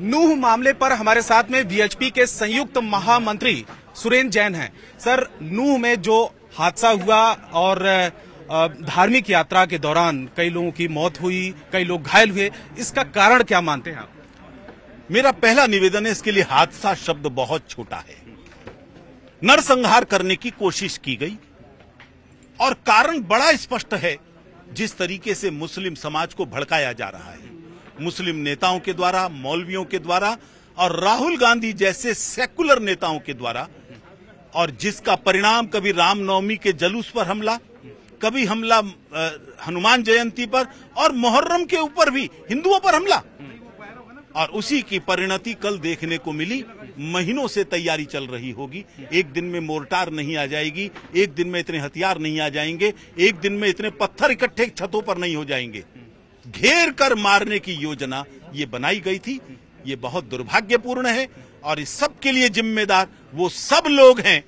नूह मामले पर हमारे साथ में वीएचपी के संयुक्त महामंत्री सुरेंद्र जैन हैं। सर, नूह में जो हादसा हुआ और धार्मिक यात्रा के दौरान कई लोगों की मौत हुई, कई लोग घायल हुए, इसका कारण क्या मानते हैं आप? मेरा पहला निवेदन है, इसके लिए हादसा शब्द बहुत छोटा है। नरसंहार करने की कोशिश की गई और कारण बड़ा स्पष्ट है। जिस तरीके से मुस्लिम समाज को भड़काया जा रहा है, मुस्लिम नेताओं के द्वारा, मौलवियों के द्वारा और राहुल गांधी जैसे सेकुलर नेताओं के द्वारा, और जिसका परिणाम कभी रामनवमी के जुलूस पर हमला, कभी हमला हनुमान जयंती पर और मुहर्रम के ऊपर भी हिंदुओं पर हमला, और उसी की परिणति कल देखने को मिली। महीनों से तैयारी चल रही होगी। एक दिन में मोर्टार नहीं आ जाएगी, एक दिन में इतने हथियार नहीं आ जाएंगे, एक दिन में इतने पत्थर इकट्ठे छतों पर नहीं हो जाएंगे। घेर कर मारने की योजना ये बनाई गई थी। ये बहुत दुर्भाग्यपूर्ण है और इस सब के लिए जिम्मेदार वो सब लोग हैं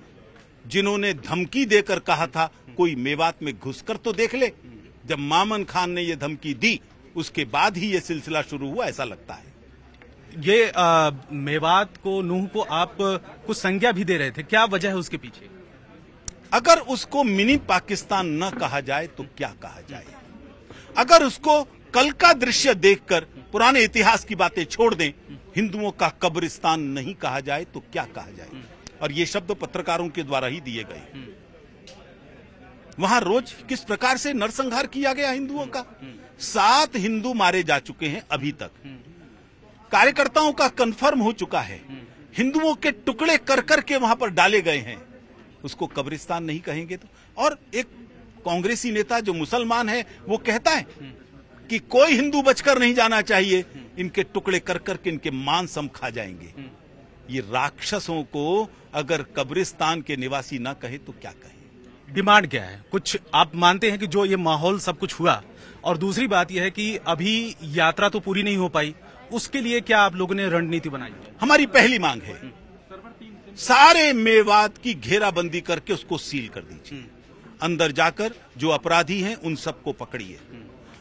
जिन्होंने धमकी देकर कहा था कोई मेवात में घुसकर तो देख ले। जब मामन खान ने ये धमकी दी, उसके बाद ही ये सिलसिला शुरू हुआ, ऐसा लगता है। ये मेवात को, नूह को आप कुछ संज्ञा भी दे रहे थे, क्या वजह है उसके पीछे? अगर उसको मिनी पाकिस्तान न कहा जाए तो क्या कहा जाए? अगर उसको कल का दृश्य देखकर पुराने इतिहास की बातें छोड़ दें, हिंदुओं का कब्रिस्तान नहीं कहा जाए तो क्या कहा जाए? और ये शब्द पत्रकारों के द्वारा ही दिए गए। वहां रोज किस प्रकार से नरसंहार किया गया हिंदुओं का। 7 हिंदू मारे जा चुके हैं अभी तक। कार्यकर्ताओं का कंफर्म हो चुका है। हिंदुओं के टुकड़े कर करके वहां पर डाले गए हैं। उसको कब्रिस्तान नहीं कहेंगे तो? और एक कांग्रेसी नेता जो मुसलमान है वो कहता है कि कोई हिंदू बचकर नहीं जाना चाहिए, इनके टुकड़े कर करके इनके मांस हम खा जाएंगे। ये राक्षसों को अगर कब्रिस्तान के निवासी ना कहे तो क्या कहे? डिमांड क्या है? कुछ आप मानते हैं कि जो ये माहौल सब कुछ हुआ, और दूसरी बात यह है कि अभी यात्रा तो पूरी नहीं हो पाई, उसके लिए क्या आप लोगों ने रणनीति बनाई है? हमारी पहली मांग है सारे मेवात की घेराबंदी करके उसको सील कर दीजिए। अंदर जाकर जो अपराधी हैं उन सबको पकड़िए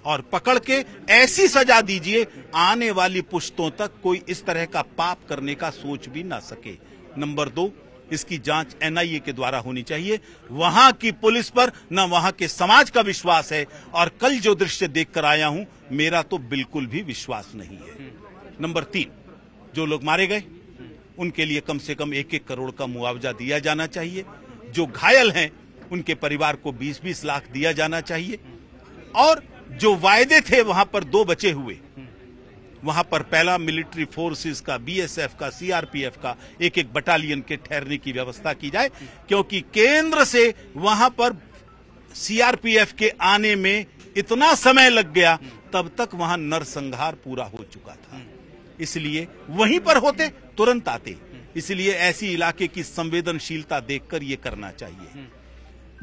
और पकड़ के ऐसी सजा दीजिए आने वाली पुश्तों तक कोई इस तरह का पाप करने का सोच भी ना सके। नंबर 2, इसकी जांच एनआईए के द्वारा होनी चाहिए। वहां की पुलिस पर न वहां के समाज का विश्वास है, और कल जो दृश्य देखकर आया हूं, मेरा तो बिल्कुल भी विश्वास नहीं है। नंबर 3, जो लोग मारे गए उनके लिए कम से कम 1-1 करोड़ का मुआवजा दिया जाना चाहिए। जो घायल हैं उनके परिवार को 20-20 लाख दिया जाना चाहिए। और जो वायदे थे वहां पर 2 बचे हुए, वहां पर पहला मिलिट्री फोर्सेस का, बीएसएफ का, सीआरपीएफ का 1-1 बटालियन के ठहरने की व्यवस्था की जाए, क्योंकि केंद्र से वहां पर सीआरपीएफ के आने में इतना समय लग गया, तब तक वहां नरसंहार पूरा हो चुका था। इसलिए वहीं पर होते तुरंत आते। इसलिए ऐसी इलाके की संवेदनशीलता देखकर ये करना चाहिए।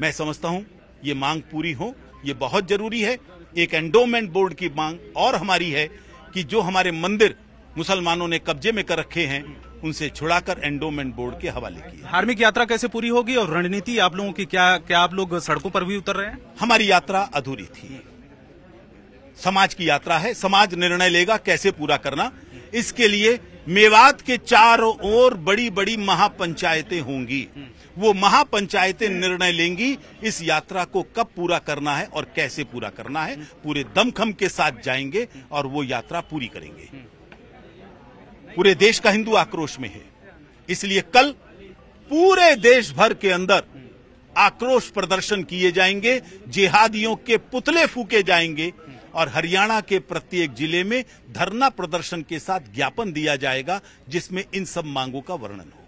मैं समझता हूं ये मांग पूरी हो, ये बहुत जरूरी है। एक एंडोमेंट बोर्ड की मांग और हमारी है कि जो हमारे मंदिर मुसलमानों ने कब्जे में कर रखे हैं उनसे छुड़ाकर एंडोमेंट बोर्ड के हवाले किए। धार्मिक यात्रा कैसे पूरी होगी और रणनीति आप लोगों की क्या आप लोग सड़कों पर भी उतर रहे हैं? हमारी यात्रा अधूरी थी। समाज की यात्रा है, समाज निर्णय लेगा कैसे पूरा करना। इसके लिए मेवात के चारों ओर बड़ी बड़ी महापंचायतें होंगी। वो महापंचायतें निर्णय लेंगी इस यात्रा को कब पूरा करना है और कैसे पूरा करना है। पूरे दमखम के साथ जाएंगे और वो यात्रा पूरी करेंगे। पूरे देश का हिंदू आक्रोश में है, इसलिए कल पूरे देश भर के अंदर आक्रोश प्रदर्शन किए जाएंगे, जिहादियों के पुतले फूके जाएंगे और हरियाणा के प्रत्येक जिले में धरना प्रदर्शन के साथ ज्ञापन दिया जाएगा जिसमें इन सब मांगों का वर्णन हो।